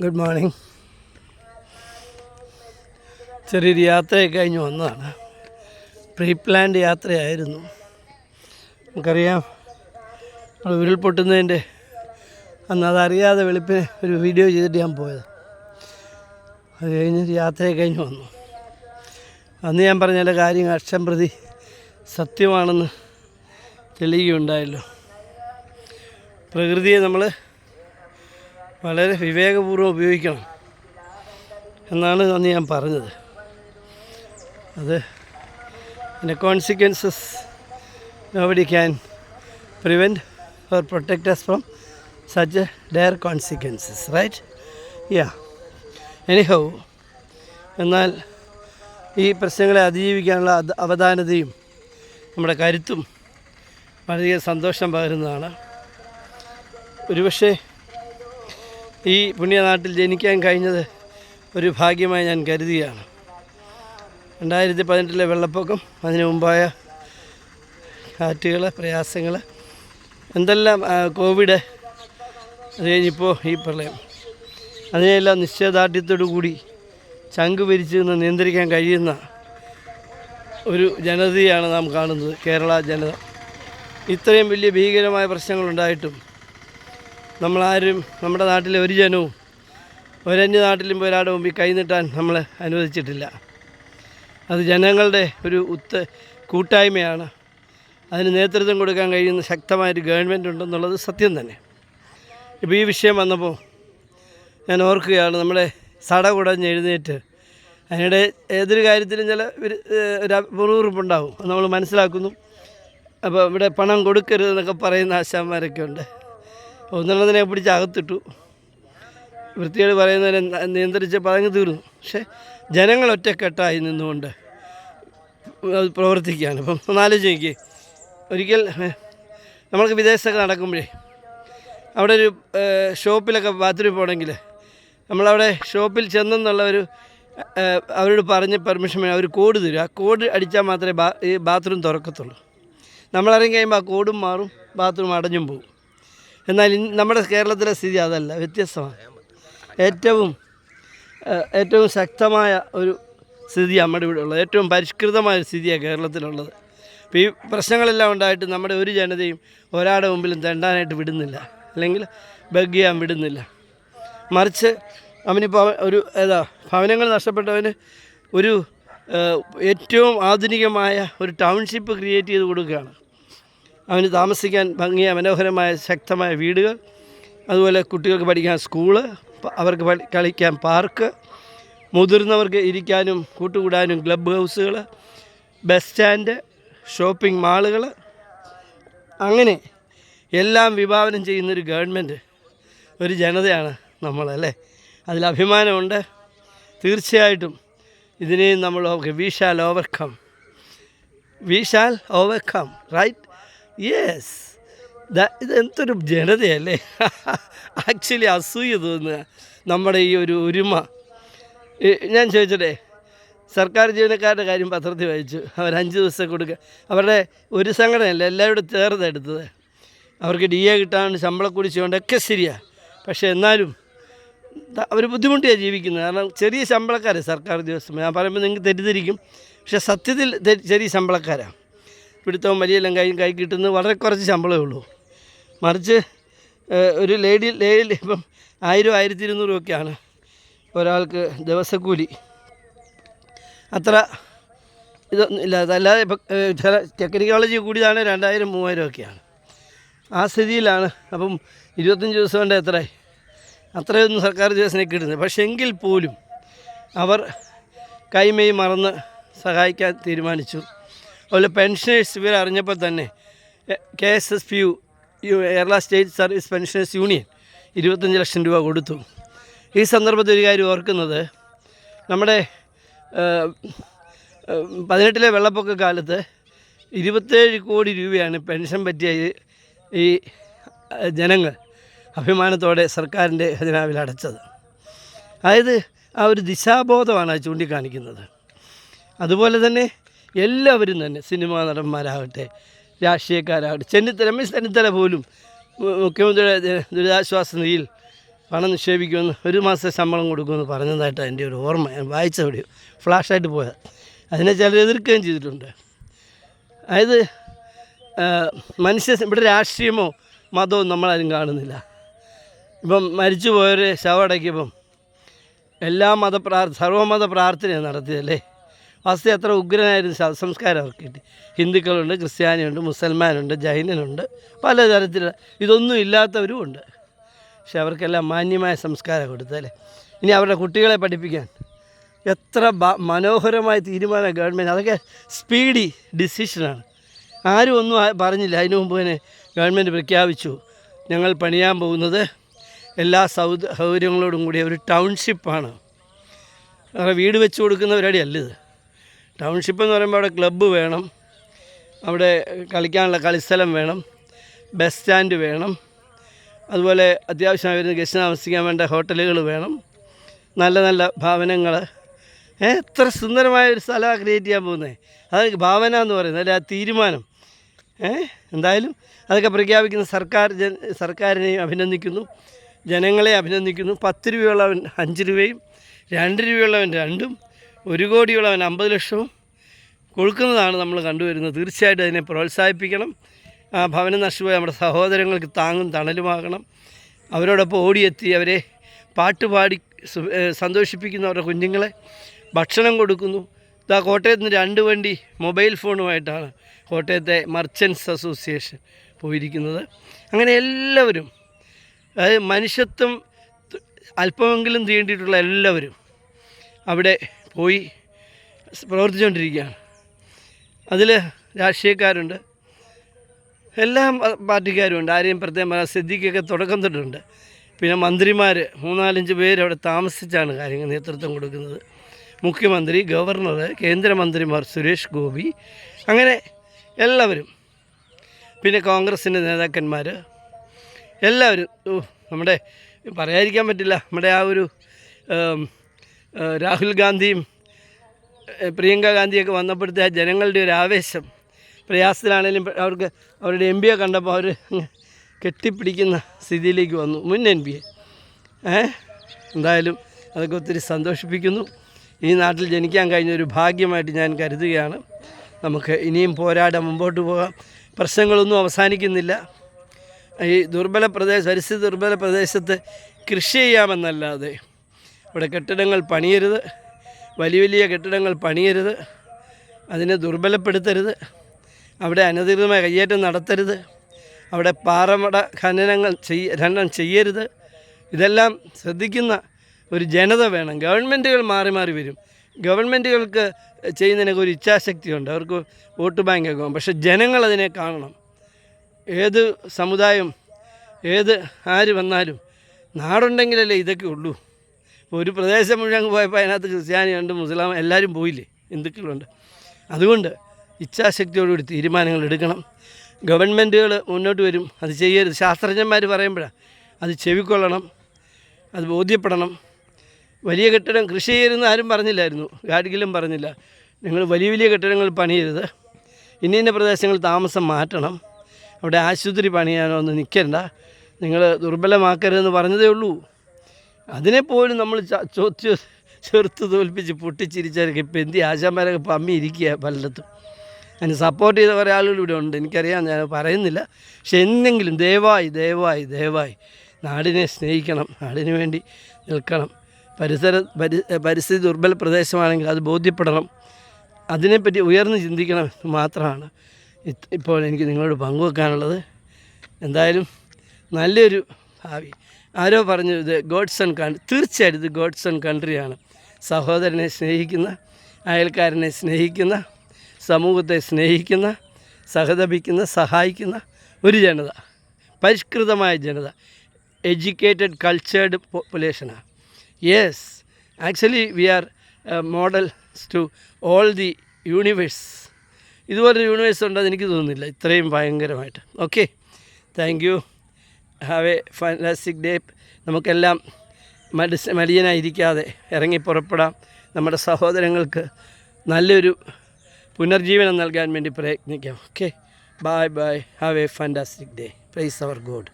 Good morning. ചെറിയൊരു യാത്രയൊക്കെ കഴിഞ്ഞ് വന്നതാണ്. പ്രീ പ്ലാൻഡ് യാത്രയായിരുന്നു. നമുക്കറിയാം, നമ്മൾ ഉരുൾപൊട്ടുന്നതിൻ്റെ അന്ന് അതറിയാതെ വെളുപ്പിന് ഒരു വീഡിയോ ചെയ്തിട്ട് ഞാൻ പോയത്. അത് കഴിഞ്ഞ് യാത്രയൊക്കെ കഴിഞ്ഞ് വന്നു. അന്ന് ഞാൻ പറഞ്ഞ ചില കാര്യങ്ങൾ അക്ഷം പ്രതി സത്യമാണെന്ന് തെളിയുകയുണ്ടായല്ലോ. പ്രകൃതിയെ നമ്മൾ വളരെ വിവേകപൂർവ്വം ഉപയോഗിക്കണം എന്നാണ് അന്ന് ഞാൻ പറഞ്ഞത്. അത് അതിൻ്റെ consequences nobody can prevent or protect us from such a dire consequences, right? Yeah. Anyhow, എന്നാൽ ഈ പ്രശ്നങ്ങളെ അതിജീവിക്കാനുള്ള അവധാനതയും നമ്മുടെ കരുത്തും വളരെ സന്തോഷം പകരുന്നതാണ്. ഒരുപക്ഷെ ഈ പുണ്യനാട്ടിൽ ജനിക്കാൻ കഴിഞ്ഞത് ഒരു ഭാഗ്യമായി ഞാൻ കരുതുകയാണ്. 2018 വെള്ളപ്പൊക്കം, അതിനു മുമ്പായ കാറ്റുകൾ, പ്രയാസങ്ങൾ, എന്തെല്ലാം, കോവിഡ്, അത് കഴിഞ്ഞിപ്പോൾ ഈ പ്രളയം, അതിനെല്ലാം നിശ്ചയദാർഢ്യത്തോടു കൂടി ചങ്ക് പിരിച്ച് നിന്ന് നിയന്ത്രിക്കാൻ കഴിയുന്ന ഒരു ജനതയാണ് നാം കാണുന്നത്, കേരള ജനത. ഇത്രയും വലിയ ഭീകരമായ പ്രശ്നങ്ങളുണ്ടായിട്ടും നമ്മളാരും, നമ്മുടെ നാട്ടിലെ ഒരു ജനവും ഒരന്യ നാട്ടിലും ഒരാളുടെ മുമ്പിൽ കൈനീട്ടാൻ നമ്മൾ അനുവദിച്ചിട്ടില്ല. അത് ജനങ്ങളുടെ ഒരു കൂട്ടായ്മയാണ്. അതിന് നേതൃത്വം കൊടുക്കാൻ കഴിയുന്ന ശക്തമായൊരു ഗവൺമെൻറ് ഉണ്ടെന്നുള്ളത് സത്യം തന്നെ. ഇപ്പോൾ ഈ വിഷയം വന്നപ്പോൾ ഞാൻ ഓർക്കുകയാണ്, നമ്മുടെ സടകുടഞ്ഞ് എഴുന്നേറ്റ്, അതിനിടെ ഏതൊരു കാര്യത്തിലും ചില ഒരു മുറിവുറുപ്പുണ്ടാവും, നമ്മൾ മനസ്സിലാക്കുന്നു. അപ്പോൾ ഇവിടെ പണം കൊടുക്കരുതെന്നൊക്കെ പറയുന്ന ആശാന്മാരൊക്കെ ഉണ്ട്. ഒന്നെണ്ണത്തിനെ പിടിച്ച് അകത്തിട്ടു, വൃത്തിയോട് പറയുന്നതിനെ നിയന്ത്രിച്ച് പറഞ്ഞു തീർന്നു. പക്ഷേ ജനങ്ങൾ ഒറ്റക്കെട്ടായി നിന്നുകൊണ്ട് പ്രവർത്തിക്കുകയാണ്. ഇപ്പം ഒന്നാലോചിച്ച് നോക്കി, ഒരിക്കൽ നമ്മൾക്ക് വിദേശത്തൊക്കെ നടക്കുമ്പോഴേ അവിടെ ഒരു ഷോപ്പിലൊക്കെ ബാത്റൂമിൽ പോകണമെങ്കിൽ നമ്മളവിടെ ഷോപ്പിൽ ചെന്നെന്നുള്ള അവരോട് പറഞ്ഞ് പെർമിഷൻ വേണം, അവർ കോഡ് തരും. ആ കോഡ് അടിച്ചാൽ മാത്രമേ ഈ ബാത്റൂം തുറക്കത്തുള്ളൂ. നമ്മളിറങ്ങി കഴിയുമ്പോൾ ആ കോഡും മാറും, ബാത്റൂം അടഞ്ഞും പോകും. എന്നാൽ നമ്മുടെ കേരളത്തിലെ സ്ഥിതി അതല്ല, വ്യത്യസ്തമാണ്. ഏറ്റവും ശക്തമായ ഒരു സ്ഥിതി നമ്മുടെ ഇവിടെ ഉള്ളത്, ഏറ്റവും പരിഷ്കൃതമായ സ്ഥിതിയാണ് കേരളത്തിലുള്ളത്. അപ്പോൾ ഈ പ്രശ്നങ്ങളെല്ലാം ഉണ്ടായിട്ട് നമ്മുടെ ഒരു ജനതയും ഒരാളുടെ മുമ്പിലും തെണ്ടാനായിട്ട് വിടുന്നില്ല, അല്ലെങ്കിൽ ബഗ് ചെയ്യാൻ വിടുന്നില്ല. മറിച്ച് അവനിപ്പോൾ ഭവനങ്ങൾ നഷ്ടപ്പെട്ടവന് ഒരു ഏറ്റവും ആധുനികമായ ഒരു ടൗൺഷിപ്പ് ക്രിയേറ്റ് ചെയ്ത് കൊടുക്കുകയാണ്. അവന് താമസിക്കാൻ ഭംഗിയായ മനോഹരമായ ശക്തമായ വീടുകൾ, അതുപോലെ കുട്ടികൾക്ക് പഠിക്കാൻ സ്കൂള്, അവർക്ക് കളിക്കാൻ പാർക്ക്, മുതിർന്നവർക്ക് ഇരിക്കാനും കൂട്ടുകൂടാനും ക്ലബ് ഹൗസുകൾ, ബസ് സ്റ്റാൻഡ്, ഷോപ്പിംഗ് മാളുകൾ, അങ്ങനെ എല്ലാം വിഭാവനം ചെയ്യുന്നൊരു ഗവൺമെൻറ്, ഒരു ജനതയാണ് നമ്മളല്ലേ. അതിൽ അഭിമാനമുണ്ട്. തീർച്ചയായിട്ടും ഇതിനെയും നമ്മൾ we shall overcome, right? Yes. ഇതെന്തൊരു ജനതയല്ലേ. ആക്ച്വലി അസൂയ തോന്നുക നമ്മുടെ ഈ ഒരു ഒരുമ. ഞാൻ ചോദിച്ചോട്ടെ, സർക്കാർ ജീവനക്കാരുടെ കാര്യം പത്രത്തിൽ വായിച്ചു. അവർ 5 ദിവസം കൊടുക്കുക. അവരുടെ ഒരു സംഘടനയല്ല, എല്ലാവരും ചേർന്നെടുത്തത്. അവർക്ക് DA കിട്ടാൻ ശമ്പളം കുടിച്ചുകൊണ്ടൊക്കെ ശരിയാണ്. പക്ഷേ എന്നാലും അവർ ബുദ്ധിമുട്ടിയാണ് ജീവിക്കുന്നത്. കാരണം ചെറിയ ശമ്പളക്കാരെ സർക്കാർ ഉദ്യോഗസ്ഥർ, ഞാൻ പറയുമ്പോൾ നിങ്ങൾക്ക് തെറ്റിദ്ധരിക്കും, പക്ഷേ സത്യത്തിൽ ചെറിയ ശമ്പളക്കാരാണ്. പിടുത്തവും വലിയെല്ലാം കൈ കിട്ടുന്നത് വളരെ കുറച്ച് ശമ്പളമേ ഉള്ളൂ. മറിച്ച് ഒരു ലേഡി ഇപ്പം 1000-1200 ഒക്കെയാണ് ഒരാൾക്ക് ദിവസക്കൂലി. അത്ര ഇതൊന്നും ഇല്ല. അതല്ലാതെ ഇപ്പം ചില ടെക്നിക്കോളജി കൂടിയതാണ് 2000-3000 ഒക്കെയാണ്. ആ സ്ഥിതിയിലാണ്. അപ്പം 25 ദിവസം കൊണ്ട് അത്രയൊന്നും സർക്കാർ ഉദ്യോഗസ്ഥനെ കിട്ടുന്നത്. പക്ഷേ എങ്കിൽ പോലും അവർ കൈമേയി മറന്ന് സഹായിക്കാൻ തീരുമാനിച്ചു. അതുപോലെ പെൻഷനേഴ്സ് ഇവർ അറിഞ്ഞപ്പോൾ തന്നെ KSSPU, Kerala state service pensioners union 25 ലക്ഷം രൂപ കൊടുത്തു. ഈ സന്ദർഭത്തിൽ ഒരു കാര്യം ഓർക്കുന്നത്, നമ്മുടെ 2018 വെള്ളപ്പൊക്ക കാലത്ത് 27 കോടി രൂപയാണ് പെൻഷൻ പറ്റിയ ഈ ജനങ്ങൾ അഭിമാനത്തോടെ സർക്കാരിൻ്റെ ഖജനാവിൽ അടച്ചത്. അതായത് ആ ഒരു ദിശാബോധമാണ് അത് ചൂണ്ടിക്കാണിക്കുന്നത്. അതുപോലെ തന്നെ എല്ലാവരും തന്നെ, സിനിമാ നടന്മാരാകട്ടെ, രാഷ്ട്രീയക്കാരാകട്ടെ, രമേശ് ചെന്നിത്തല പോലും മുഖ്യമന്ത്രിയുടെ ദുരിതാശ്വാസ നിധിയിൽ പണം നിക്ഷേപിക്കുമെന്ന് 1 മാസത്തെ ശമ്പളം കൊടുക്കുമെന്ന് പറഞ്ഞതായിട്ട് എൻ്റെ ഒരു ഓർമ്മ. ഞാൻ വായിച്ച എവിടെയോ ഫ്ലാഷായിട്ട് പോയത്. അതിനെ ചിലർ എതിർക്കുകയും ചെയ്തിട്ടുണ്ട്. അതായത് ഇവിടെ രാഷ്ട്രീയമോ മതമോ നമ്മളാരും കാണുന്നില്ല. ഇപ്പം മരിച്ചു പോയവരെ ശവമടക്കിയപ്പം എല്ലാ സർവ്വമത പ്രാർത്ഥനയാണ് നടത്തിയതല്ലേ. വാസ്തവം അത്ര ഉഗ്രനായിരുന്നു ശവസംസ്കാരം അവർക്ക് കിട്ടി. ഹിന്ദുക്കളുണ്ട്, ക്രിസ്ത്യാനിയുണ്ട്, മുസൽമാനുണ്ട്, ജൈനനുണ്ട്, പലതരത്തിലുള്ള ഇതൊന്നും ഇല്ലാത്തവരും ഉണ്ട്. പക്ഷെ അവർക്കെല്ലാം മാന്യമായ സംസ്കാരം കൊടുത്തല്ലേ. ഇനി അവരുടെ കുട്ടികളെ പഠിപ്പിക്കാൻ എത്ര മനോഹരമായ തീരുമാനം ഗവൺമെൻറ്. അതൊക്കെ സ്പീഡി ഡിസിഷനാണ്. ആരും ഒന്നും പറഞ്ഞില്ല. അതിനു മുമ്പ് തന്നെ ഗവൺമെൻറ് പ്രഖ്യാപിച്ചു, ഞങ്ങൾ പണിയാൻ പോകുന്നത് എല്ലാ സൗകര്യങ്ങളോടും കൂടിയ ഒരു ടൗൺഷിപ്പാണ്. വേറെ വീട് വെച്ച് കൊടുക്കുന്ന പരിപാടിയല്ല ഇത്. ടൗൺഷിപ്പ് എന്ന് പറയുമ്പോൾ അവിടെ ക്ലബ്ബ് വേണം, അവിടെ കളിക്കാനുള്ള കളിസ്ഥലം വേണം, ബസ് സ്റ്റാൻഡ് വേണം, അതുപോലെ അത്യാവശ്യമായി വരുന്ന ഗസ്റ്റ് താമസിക്കാൻ വേണ്ട ഹോട്ടലുകൾ വേണം, നല്ല നല്ല ഭവനങ്ങൾ. എത്ര സുന്ദരമായ ഒരു സ്ഥലമാണ് ക്രിയേറ്റ് ചെയ്യാൻ പോകുന്നത്. അത് ഭാവന എന്ന് പറയുന്നത്, അല്ലെ ആ തീരുമാനം. എന്തായാലും അതൊക്കെ പ്രഖ്യാപിക്കുന്ന സർക്കാരിനെയും അഭിനന്ദിക്കുന്നു, ജനങ്ങളെ അഭിനന്ദിക്കുന്നു. 10 രൂപയുള്ളവൻ 5 രൂപയും 2 രൂപയുള്ളവൻ 2ഉം 1 കോടിയുള്ളവൻ 50 ലക്ഷവും കൊടുക്കുന്നതാണ് നമ്മൾ കണ്ടുവരുന്നത്. തീർച്ചയായിട്ടും അതിനെ പ്രോത്സാഹിപ്പിക്കണം. ആ ഭവനം നഷ്ടപോയ നമ്മുടെ സഹോദരങ്ങൾക്ക് താങ്ങും തണലുമാകണം. അവരോടൊപ്പം ഓടിയെത്തി അവരെ പാട്ടുപാടി സന്തോഷിപ്പിക്കുന്ന അവരുടെ കുഞ്ഞുങ്ങളെ ഭക്ഷണം കൊടുക്കുന്നു. ഇതാ കോട്ടയത്ത് നിന്ന് 2 വണ്ടി മൊബൈൽ ഫോണുമായിട്ടാണ് കോട്ടയത്തെ മർച്ചൻസ് അസോസിയേഷൻ പോയിരിക്കുന്നത്. അങ്ങനെ എല്ലാവരും, അതായത് മനുഷ്യത്വം അല്പമെങ്കിലും തീണ്ടിയിട്ടുള്ള എല്ലാവരും അവിടെ പോയി പ്രവർത്തിച്ചുകൊണ്ടിരിക്കുകയാണ്. അതിൽ രാഷ്ട്രീയക്കാരുണ്ട്, എല്ലാ പാർട്ടിക്കാരുമുണ്ട്. ആരെയും പ്രത്യേകം സിദ്ദിഖൊക്കെ തുടക്കം തൊട്ടുണ്ട്. പിന്നെ മന്ത്രിമാർ 3-4 പേര് അവിടെ താമസിച്ചാണ് കാര്യങ്ങൾ നേതൃത്വം കൊടുക്കുന്നത്. മുഖ്യമന്ത്രി, ഗവർണർ, കേന്ദ്രമന്ത്രിമാർ, സുരേഷ് ഗോപി, അങ്ങനെ എല്ലാവരും. പിന്നെ കോൺഗ്രസിൻ്റെ നേതാക്കന്മാർ എല്ലാവരും. നമ്മുടെ പറയാതിരിക്കാൻ പറ്റില്ല, നമ്മുടെ ആ ഒരു രാഹുൽ ഗാന്ധിയും പ്രിയങ്ക ഗാന്ധിയൊക്കെ വന്നപ്പോഴത്തെ ആ ജനങ്ങളുടെ ഒരു ആവേശം, പ്രയാസത്തിലാണെങ്കിലും അവർക്ക് അവരുടെ എം പിയെ കണ്ടപ്പോൾ അവർ കെട്ടിപ്പിടിക്കുന്ന സ്ഥിതിയിലേക്ക് വന്നു, മുൻ എം പിയെ. എന്തായാലും അതൊക്കെ ഒത്തിരി സന്തോഷിപ്പിക്കുന്നു. ഈ നാട്ടിൽ ജനിക്കാൻ കഴിഞ്ഞൊരു ഭാഗ്യമായിട്ട് ഞാൻ കരുതുകയാണ്. നമുക്ക് ഇനിയും പോരാടാൻ മുമ്പോട്ട് പോകാം. പ്രശ്നങ്ങളൊന്നും അവസാനിക്കുന്നില്ല. ഈ പരിസ്ഥിതി ദുർബല പ്രദേശത്ത് കൃഷി ചെയ്യാമെന്നല്ലാതെ അവിടെ കെട്ടിടങ്ങൾ പണിയരുത്, വലിയ വലിയ കെട്ടിടങ്ങൾ പണിയരുത്, അതിനെ ദുർബലപ്പെടുത്തരുത്, അവിടെ അനധികൃതമായ കയ്യേറ്റം നടത്തരുത്, അവിടെ പാറമട ഖനനം ചെയ്യരുത്. ഇതെല്ലാം ശ്രദ്ധിക്കുന്ന ഒരു ജനത വേണം. ഗവൺമെൻറ്റുകൾ മാറി മാറി വരും. ഗവൺമെൻറ്റുകൾക്ക് ചെയ്യുന്നതിനൊക്കെ ഒരു ഇച്ഛാശക്തിയുണ്ട്, അവർക്ക് വോട്ട് ബാങ്കൊക്കെ ആകും. പക്ഷേ ജനങ്ങളതിനെ കാണണം. ഏത് സമുദായം, ആര് വന്നാലും നാടുണ്ടെങ്കിലല്ലേ ഇതൊക്കെ ഉള്ളൂ. ഒരു പ്രദേശം മുഴുവൻ പോയപ്പോൾ അതിനകത്ത് ക്രിസ്ത്യാനിയുണ്ട്, മുസ്ലിം, എല്ലാവരും പോയില്ലേ, ഹിന്ദുക്കളുണ്ട്. അതുകൊണ്ട് ഇച്ഛാശക്തിയോടുകൂടി തീരുമാനങ്ങൾ എടുക്കണം. ഗവൺമെൻറ്റുകൾ മുന്നോട്ട് വരും, അത് ചെയ്യരുത്. ശാസ്ത്രജ്ഞന്മാർ പറയുമ്പോഴാണ് അത് ചെവിക്കൊള്ളണം, അത് ബോധ്യപ്പെടണം. വലിയ കെട്ടിടം കൃഷി ചെയ്യരുതെന്ന് ആരും പറഞ്ഞില്ലായിരുന്നു, ഗാഡ്ഗിലും പറഞ്ഞില്ല. നിങ്ങൾ വലിയ വലിയ കെട്ടിടങ്ങൾ പണിയരുത്, ഇന്ന പ്രദേശങ്ങൾ താമസം മാറ്റണം, അവിടെ ആശുപത്രി പണിയാനോ ഒന്നും നിൽക്കണ്ട, നിങ്ങൾ ദുർബലമാക്കരുതെന്ന് പറഞ്ഞതേ ഉള്ളൂ. അതിനെപ്പോലും നമ്മൾ ചെറുത്ത് തോൽപ്പിച്ച് പൊട്ടിച്ചിരിച്ചവരൊക്കെ ഇപ്പം എന്തി ആശാന്മാരൊക്കെ പമ്മി ഇരിക്കുക പലയിടത്തും. അതിന് സപ്പോർട്ട് ചെയ്ത കുറേ ആളുകൾ ഇവിടെ ഉണ്ട്, എനിക്കറിയാം, ഞാൻ പറയുന്നില്ല. പക്ഷെ എന്തെങ്കിലും ദയവായി നാടിനെ സ്നേഹിക്കണം, നാടിന് വേണ്ടി നിൽക്കണം. പരിസ്ഥിതി ദുർബല പ്രദേശമാണെങ്കിൽ അത് ബോധ്യപ്പെടണം, അതിനെപ്പറ്റി ഉയർന്ന് ചിന്തിക്കണം എന്ന് മാത്രമാണ് ഇപ്പോൾ എനിക്ക് നിങ്ങളോട് പങ്കുവെക്കാനുള്ളത്. എന്തായാലും നല്ലൊരു ഭാവി. ആരോ പറഞ്ഞു ഇത് ഗോഡ്സ് ആൻഡ് കൺട്രി. തീർച്ചയായിട്ടും ഇത് ഗോഡ്സ് ആൻഡ് കൺട്രിയാണ്. സഹോദരനെ സ്നേഹിക്കുന്ന, അയൽക്കാരനെ സ്നേഹിക്കുന്ന, സമൂഹത്തെ സ്നേഹിക്കുന്ന, സഹതപിക്കുന്ന, സഹായിക്കുന്ന ഒരു ജനത, പരിഷ്കൃതമായ ജനത, എഡ്യൂക്കേറ്റഡ് കൾച്ചേർഡ് പോപ്പുലേഷനാണ്. Yes, actually we are models to all the universe. ഇതുപോലൊരു യൂണിവേഴ്സ് ഉണ്ടെന്ന് എനിക്ക് തോന്നുന്നില്ല ഇത്രയും ഭയങ്കരമായിട്ട്. Okay, thank you. Have a fantastic day. നമുക്കെല്ലാം മടിയനായിരിക്കാതെ ഇറങ്ങി പുറപ്പെടാം. നമ്മുടെ സഹോദരങ്ങൾക്ക് നല്ലൊരു പുനർജീവനം നൽകാൻ വേണ്ടി പ്രയത്നിക്കാം. Okay, bye. Have a fantastic day. Praise our God.